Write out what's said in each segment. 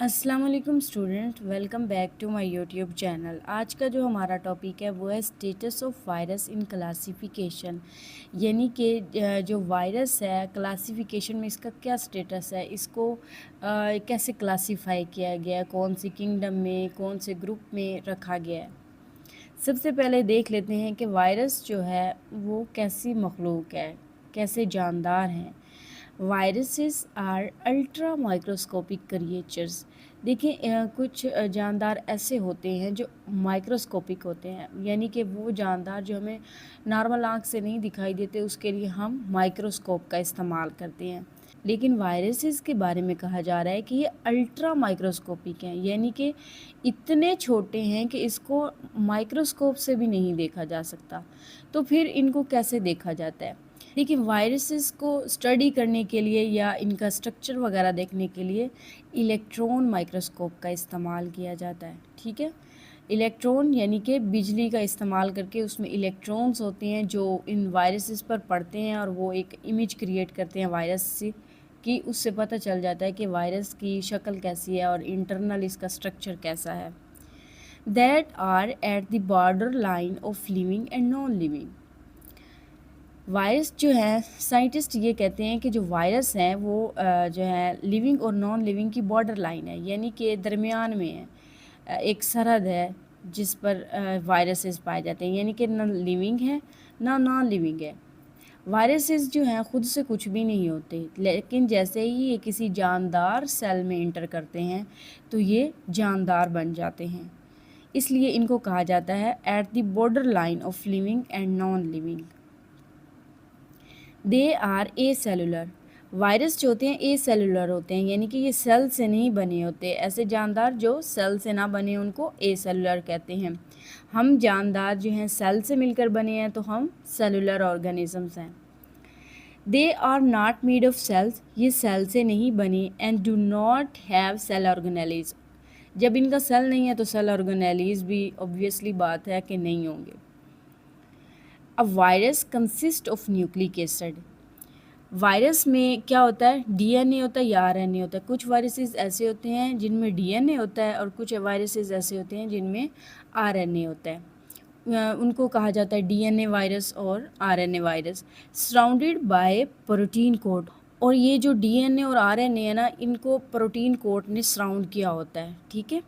अस्सलाम वालेकुम student, welcome back to my YouTube channel. आज का जो हमारा टॉपिक है वो है status of virus in classification, यानी कि जो वायरस है क्लासिफिकेशन में इसका क्या स्टेटस है, इसको कैसे क्लासीफाई किया गया है, कौन सी किंगडम में, कौन से ग्रुप में रखा गया है। सबसे पहले देख लेते हैं कि वायरस जो है वो कैसी मखलूक है, कैसे जानदार हैं। Viruses are ultra microscopic creatures. देखिए कुछ जानदार ऐसे होते हैं जो माइक्रोस्कोपिक होते हैं, यानी कि वो जानदार जो हमें नॉर्मल आँख से नहीं दिखाई देते, उसके लिए हम माइक्रोस्कोप का इस्तेमाल करते हैं। लेकिन वायरसेस के बारे में कहा जा रहा है कि ये अल्ट्रा माइक्रोस्कोपिक हैं, यानी कि इतने छोटे हैं कि इसको माइक्रोस्कोप से भी नहीं देखा जा सकता। तो फिर इनको कैसे देखा जाता है? देखिए वायरसेस को स्टडी करने के लिए या इनका स्ट्रक्चर वगैरह देखने के लिए इलेक्ट्रॉन माइक्रोस्कोप का इस्तेमाल किया जाता है। ठीक है, इलेक्ट्रॉन यानी कि बिजली का इस्तेमाल करके उसमें इलेक्ट्रॉन्स होते हैं जो इन वायरसेस पर पड़ते हैं और वो एक इमेज क्रिएट करते हैं वायरस से, कि उससे पता चल जाता है कि वायरस की शक्ल कैसी है और इंटरनल इसका स्ट्रक्चर कैसा है। That are at the border line of living and non living. Virus जो है, साइंटिस्ट ये कहते हैं कि जो वायरस हैं वो जो है लिविंग और नॉन लिविंग की बॉर्डर लाइन है, यानी कि दरमियान में है। एक सरहद है जिस पर वायरसेस पाए जाते हैं, यानी कि ना लिविंग है ना नॉन लिविंग है। वायरसेस जो हैं ख़ुद से कुछ भी नहीं होते, लेकिन जैसे ही ये किसी जानदार सेल में इंटर करते हैं तो ये जानदार बन जाते हैं। इसलिए इनको कहा जाता है at the border line of living and non living. They are acellular. Virus जो होते हैं ए सेलुलर होते हैं, यानी कि ये सेल से नहीं बने होते। ऐसे जानदार जो सेल से ना बने उनको ए सेलुलर कहते हैं। हम जानदार जो हैं सेल से मिलकर बने हैं, तो हम सेलुलर ऑर्गेनिजम्स हैं। They are not made of cells, ये सेल से नहीं बने। And do not have cell organelles. जब इनका सेल नहीं है तो सेल ऑर्गेनेलीज भी ऑब्वियसली बात है कि नहीं होंगे। अब virus consist of nucleic acid. Virus में क्या होता है, डीएनए होता है या आरएनए होता है। कुछ वायरसेस ऐसे होते हैं जिनमें डीएनए होता है और कुछ वायरसेस ऐसे होते हैं जिनमें आरएनए होता है। उनको कहा जाता है डीएनए वायरस और RNA virus. Surrounded by protein coat. और ये जो डीएनए और आरएनए है ना, इनको प्रोटीन कोट ने सराउंड किया होता है। ठीक है,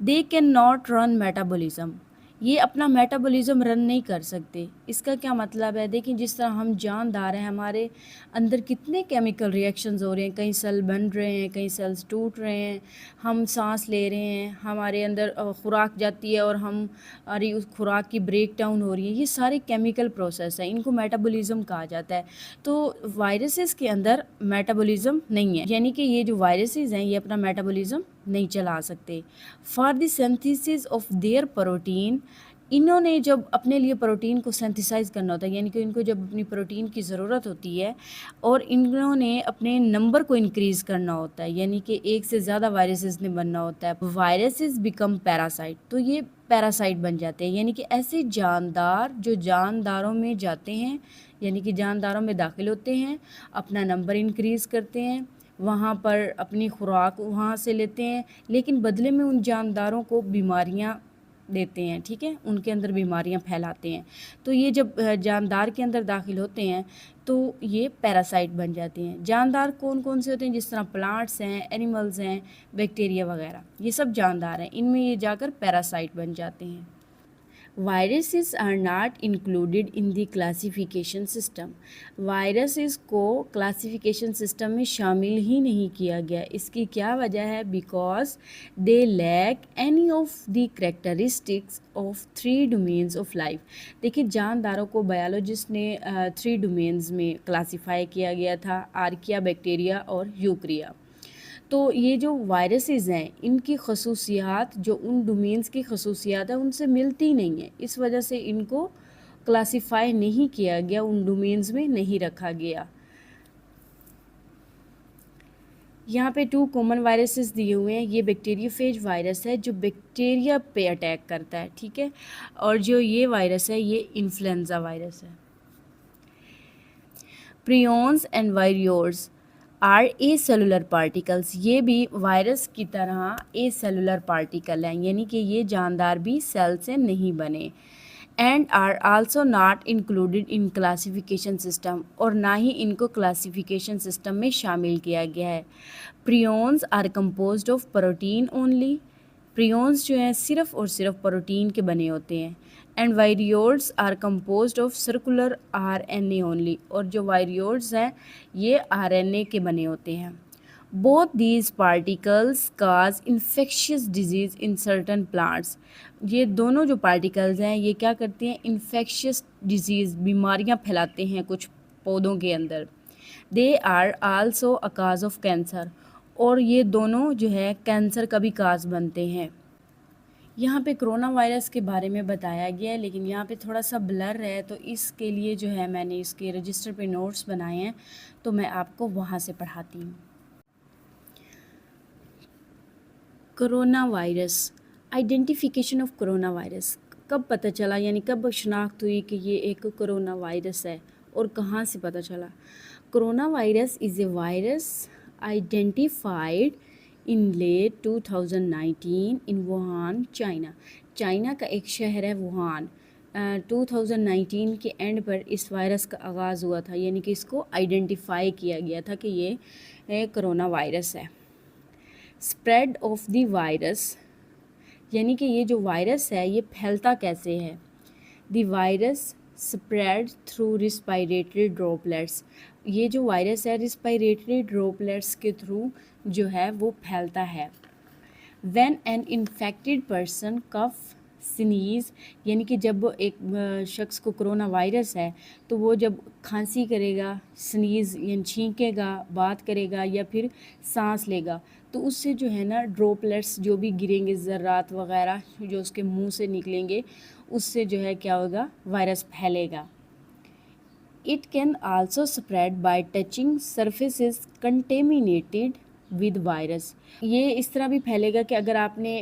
they can not run metabolism. ये अपना मेटाबॉलिज्म रन नहीं कर सकते। इसका क्या मतलब है? देखिए जिस तरह हम जानदार हैं, हमारे अंदर कितने केमिकल रिएक्शंस हो रहे हैं, कई सेल बन रहे हैं, कई सेल्स टूट रहे हैं, हम सांस ले रहे हैं, हमारे अंदर खुराक जाती है और हम अरे उस खुराक की ब्रेक डाउन हो रही है। ये सारे केमिकल प्रोसेस हैं, इनको मेटाबॉलिज्म कहा जाता है। तो वायरसेस के अंदर मेटाबॉलिज्म नहीं है, यानी कि ये जो वायरसेस हैं ये अपना मेटाबॉलिज्म नहीं चला सकते। For the synthesis of their protein, इन्होंने जब अपने लिए प्रोटीन को सिंथेसाइज करना होता है, यानी कि इनको जब अपनी प्रोटीन की ज़रूरत होती है और इन्होंने अपने नंबर को इंक्रीज़ करना होता है, यानी कि एक से ज़्यादा वायरसेस ने बनना होता है, वायरसेस बिकम पैरासाइट। तो ये पैरासाइट बन जाते हैं, यानी कि ऐसे जानदार जो जानदारों में जाते हैं, यानी कि जानदारों में दाखिल होते हैं, अपना नंबर इंक्रीज़ करते हैं, वहाँ पर अपनी खुराक वहाँ से लेते हैं, लेकिन बदले में उन जानदारों को बीमारियाँ देते हैं। ठीक है, उनके अंदर बीमारियाँ फैलाते हैं। तो ये जब जानदार के अंदर दाखिल होते हैं तो ये पैरासाइट बन जाते हैं। जानदार कौन कौन से होते हैं? जिस तरह प्लांट्स हैं, एनिमल्स हैं, बैक्टीरिया वगैरह, ये सब जानदार हैं। इनमें ये जाकर पैरासाइट बन जाते हैं। Viruses are not included in the classification system. Viruses को क्लासिफिकेशन सिस्टम में शामिल ही नहीं किया गया। इसकी क्या वजह है? Because they lack any of the characteristics of 3 domains of life. देखिए जानदारों को बायोलॉजिस्ट ने 3 डोमेन्स में क्लासीफाई किया गया था, आर्किया, बैक्टीरिया और यूक्रिया। तो ये जो वायरसेस हैं इनकी खसूसियात जो उन डोमेन्स की खसूसियात है उनसे मिलती नहीं है, इस वजह से इनको क्लासीफाई नहीं किया गया, उन डोमेन्स में नहीं रखा गया। यहाँ पे 2 कॉमन वायरसेस दिए हुए हैं। ये बैक्टीरियोफेज वायरस है जो बैक्टीरिया पे अटैक करता है। ठीक है, और जो ये वायरस है ये इन्फ्लुएंजा वायरस है। Prions and viroids are acellular particles, ये भी वायरस की तरह ए सेलुलर पार्टिकल हैं, यानी कि ये जानदार भी सेल से नहीं बने। And are also not included in classification system, और ना ही इनको क्लासिफिकेशन सिस्टम में शामिल किया गया है। Prions are composed of protein only, prions जो हैं सिर्फ और सिर्फ प्रोटीन के बने होते हैं। And viroids are composed of circular RNA only, और जो वायरियोड्स हैं ये आरएनए के बने होते हैं। Both these particles cause infectious disease in certain plants, ये दोनों जो पार्टिकल्स हैं ये क्या करते हैं, इन्फेक्शियस डिजीज़, बीमारियां फैलाते हैं कुछ पौधों के अंदर। They are also a cause of cancer, और ये दोनों जो है कैंसर का भी काज बनते हैं। यहाँ पे कोरोना वायरस के बारे में बताया गया है, लेकिन यहाँ पे थोड़ा सा ब्लर है, तो इसके लिए जो है मैंने इसके रजिस्टर पे नोट्स बनाए हैं, तो मैं आपको वहाँ से पढ़ाती हूँ। Corona virus, identification of corona virus, कब पता चला, यानी कब शनाख्त हुई कि ये एक कोरोना वायरस है, और कहाँ से पता चला। Corona virus is a virus identified in late 2019 in Wuhan, China. China का एक शहर है वुहान। 2019 के एंड पर इस वायरस का आगाज़ हुआ था, यानी कि इसको आइडेंटिफाई किया गया था कि ये कोरोना वायरस है। स्प्रेड ऑफ द वायरस, यानी कि ये जो वायरस है ये फैलता कैसे है। The virus spread through respiratory droplets, ये जो वायरस है रिस्पायरेटरी ड्रॉपलेट्स के थ्रू जो है वो फैलता है। When an infected person cough sneeze, यानी कि जब एक शख्स को कोरोना वायरस है तो वो जब खांसी करेगा, स्नीज़ यानी छींकेगा, बात करेगा या फिर सांस लेगा, तो उससे जो है ना ड्रॉपलेट्स जो भी गिरेंगे, ज़र्रात वगैरह जो उसके मुंह से निकलेंगे, उससे जो है क्या होगा, वायरस फैलेगा। It can also spread by touching surfaces contaminated with virus, ये इस तरह भी फैलेगा कि अगर आपने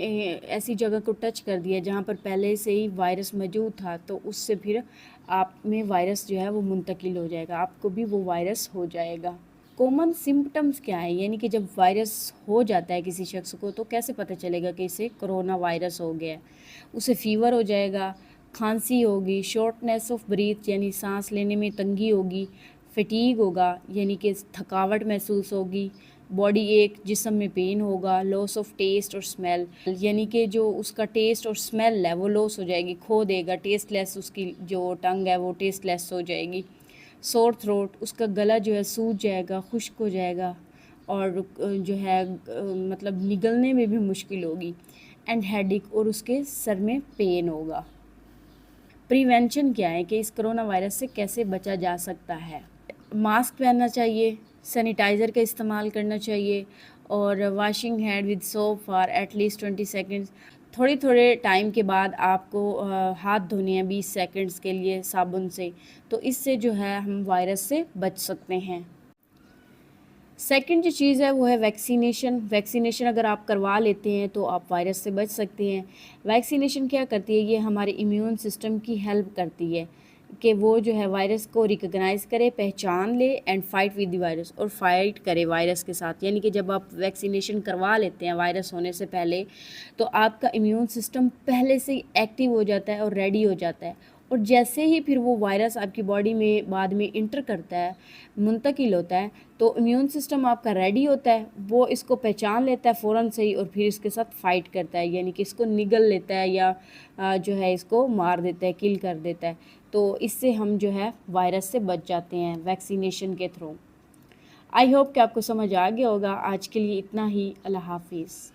ऐसी जगह को टच कर दिया जहाँ पर पहले से ही वायरस मौजूद था, तो उससे फिर आप में वायरस जो है वो मुंतकिल हो जाएगा, आपको भी वो वायरस हो जाएगा। कॉमन सिम्पटम्स क्या है, यानी कि जब वायरस हो जाता है किसी शख्स को तो कैसे पता चलेगा कि इसे कोरोना वायरस हो गया है। उसे फीवर हो जाएगा, खांसी होगी, शॉर्टनेस ऑफ ब्रीथ यानी सांस लेने में तंगी होगी, फटीग होगा यानी कि थकावट महसूस होगी, बॉडी एक, जिस्म में पेन होगा, लॉस ऑफ टेस्ट और स्मेल, यानी कि जो उसका टेस्ट और स्मेल है वो लॉस हो जाएगी, खो देगा, टेस्टलेस, उसकी जो टंग है वो टेस्टलेस हो जाएगी। सोर थ्रोट, उसका गला जो है सूज जाएगा, खुश्क हो जाएगा, और जो है मतलब निगलने में भी मुश्किल होगी। एंड हेडेक, और उसके सर में पेन होगा। प्रिवेंशन क्या है कि इस कोरोना वायरस से कैसे बचा जा सकता है। मास्क पहनना चाहिए, सैनिटाइज़र का इस्तेमाल करना चाहिए, और washing hand with soap for at least 20 seconds, थोड़े थोड़े टाइम के बाद आपको हाथ धोने हैं 20 सेकेंड्स के लिए साबुन से, तो इससे जो है हम वायरस से बच सकते हैं। सेकंड जो चीज़ है वो है वैक्सीनेशन। वैक्सीनेशन अगर आप करवा लेते हैं तो आप वायरस से बच सकते हैं। वैक्सीनेशन क्या करती है, ये हमारे इम्यून सिस्टम की हेल्प करती है कि वो जो है वायरस को रिकग्नाइज़ करे, पहचान ले, and fight with the virus, और फाइट करे वायरस के साथ। यानी कि जब आप वैक्सीनेशन करवा लेते हैं वायरस होने से पहले, तो आपका इम्यून सिस्टम पहले से ही एक्टिव हो जाता है और रेडी हो जाता है, और जैसे ही फिर वो वायरस आपकी बॉडी में बाद में इंटर करता है, मुंतकिल होता है, तो इम्यून सिस्टम आपका रेडी होता है, वो इसको पहचान लेता है फ़ौरन से ही, और फिर इसके साथ फ़ाइट करता है, यानी कि इसको निगल लेता है या जो है इसको मार देता है, किल कर देता है। तो इससे हम जो है वायरस से बच जाते हैं वैक्सीनेशन के थ्रू। आई होप कि आपको समझ आ गया होगा। आज के लिए इतना ही। अल्लाह हाफिज़।